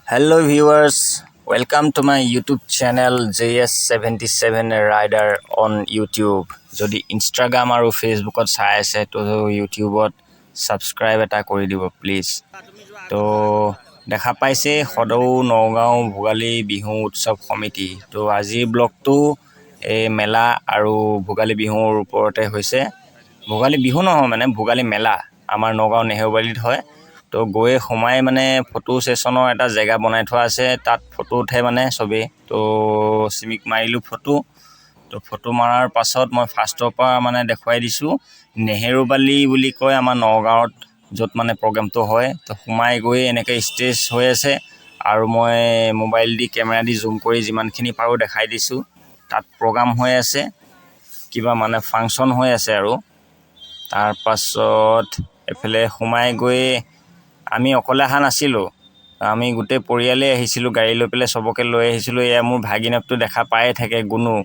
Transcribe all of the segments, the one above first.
Hello viewers, welcome to my YouTube channel JS77 Rider on YouTube. যদি Instagram আৰু Facebookত চাই আছে তো YouTubeত subscribe এটা কৰি দিব প্লিজ। তো দেখা পাইছে সদৌ নগাঁও ভোগালী বিহু উৎসৱ সমিতি। তো আজিৰ ব্লগটো এই মেলা আৰু ভোগালী বিহুৰ ওপৰতে হৈছে। ভোগালী বিহু নহয় মানে ভোগালী মেলা আমাৰ নগাঁও নেহেৰুবালিত হয়। তো গয়ে সোমাই মানে ফটো সেশনৰ এটা জায়গা বনাই থোৱা আছে তাত ফটো উঠে মানে সবে তো সিমিক মাৰিলো ফটো তো ফটো মাৰাৰ পাছত মই ফাৰ্ষ্টৰ পৰা মানে দেখুৱাই দিছো নেহেৰুবালি বুলি কয় আমাৰ নগাঁৱত যত মানে প্ৰগ্ৰামটো হয় তো সোমাই গৈ এনেকৈ ষ্টেজ হৈ আছে আৰু মই মোবাইল দি কেমেৰা দি জুম কৰি যিমানখিনি পাৰো দেখাই দিছো তাত প্ৰগ্ৰাম হৈ আছে কিবা মানে ফাংচন হৈ আছে আৰু তাৰ পাছত এফালে সোমাই গৈ আমি অকলে আহা নাছিলো আমি গুটে পৰিয়ালে আহিছিলো গাড়ী লৈ পেলে সবকে লৈ আহিছিলো এয়া মোৰ ভাগিনকটো দেখা পায়ে থাকে গুনু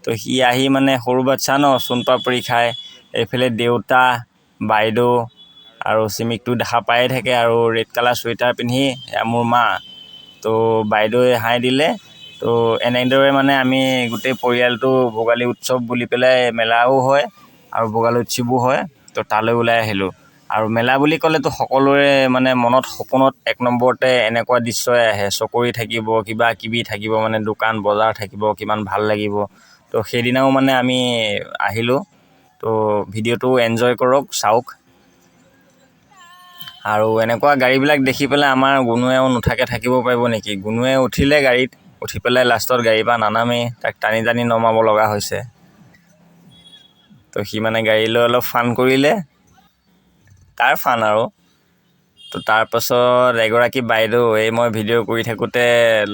তো হি আহি মানে সৰু বাচ্চা ন সোনপাপৰি খায় এফালে দেউতা বাইদো আৰু সিমিকটো দেখা পায়ে থাকে আৰু ৰেড কালাৰ সুৱেটাৰ পিন্ধি মোৰ মা তো বাইদোৱে হাই দিলে তো এনেদৰে মানে আমি গুটে পৰিয়ালটো ভোগালী উৎসৱ বুলি পেলাই মেলাও হয় আৰু ভোগালী উৎসৱো হয় তো তালৈ ওলাই আহিলো আৰু মেলা বুলি ক'লে তো সকলোৰে মানে মনত সপোনত এক নম্বৰতে এনেকুৱা দৃশ্যই আহে চকৰি থাকিব কিবা কিবি থাকিব মানে দোকান বজাৰ থাকিব কিমান ভাল লাগিব তো সেইদিনাও মানে আমি আহিলো তো ভিডিওটো এনজয় কৰক চাওক আৰু এনেকুৱা গাড়ীবিলাক দেখি পেলাই আমাৰ গুনুৱেও নুঠাকে থাকিব পাৰিব নেকি গুনুৱে উঠিলে গাড়ীত উঠি পেলাই লাষ্টত গাড়ীৰ পৰা নানামে তাক টানি টানি নমাব লগা হৈছে তো সি মানে গাড়ী লৈ অলপ ফান কৰিলে তাৰ ফান আৰু তো তাৰ পাছত এগৰাকী বাইদেউ এই মই ভিডিও কৰি থাকোতে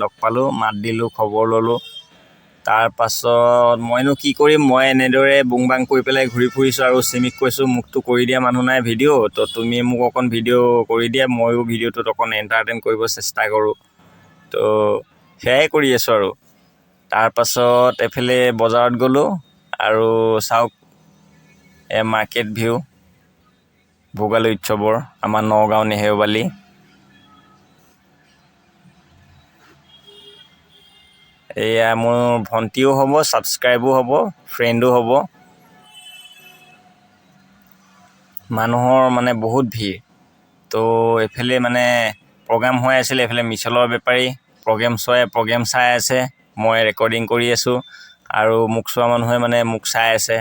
লগ পালো মাত দিলো খবৰ ললো তাৰ পাছত মইনো কি কৰিম মই এনেদৰে বুংবাং কৰি পেলাই ঘূৰি ফুৰিছো আৰু সিমিক কৈছো মুকটো কৰি দিয়া মানুহ নাই ভিডিও তো তুমি মোক অকন ভিডিও কৰি দিয়া মইও ভিডিওটোত অকন এন্টাৰটেইন কৰিব চেষ্টা কৰো তো হেয়াই কৰি আছো আৰু তাৰ পাছত এফালে বজাৰত গলো আৰু চাওক এ মাৰ্কেট ভিউ ভোগালী উৎসৱৰ আমাৰ নগাঁও নেহেৰুবালি এয়া মোৰ ভণ্টিও হ'ব সাবস্ক্ৰাইবো হ'ব ফ্ৰেণ্ডো হ'ব মানুহৰ মানে বহুত ভিৰ তো এফালে মানে প্ৰগ্ৰাম হৈ আছিল এফালে মিছলৰ বেপাৰী প্ৰগ্ৰাম চাই আছে মই ৰেকৰ্ডিং কৰি আছো আৰু মুখ চোৱা মানুহে মানে মুখ চাই আছে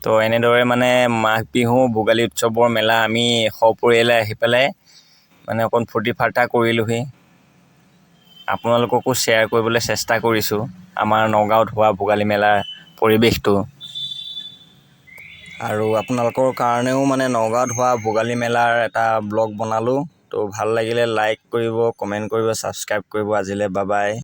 তো এনেদৰে মানে মাঘ বিহু ভোগালী উৎসৱৰ মেলা আমি সপৰিয়ালে আহি পেলাই মানে অকণ ফূৰ্তি ফাৰ্তা কৰিলোহি আপোনালোককো শ্বেয়াৰ কৰিবলৈ চেষ্টা কৰিছো আমাৰ নগাঁৱত হোৱা ভোগালী মেলাৰ পৰিৱেশটো আৰু আপোনালোকৰ কাৰণেও মানে নগাঁৱত হোৱা ভোগালী মেলাৰ এটা ব্লগ বনালো তো ভাল লাগিলে লাইক কৰিব কমেন্ট কৰিব সাবস্ক্ৰাইব কৰিব আজিলে বাই বাই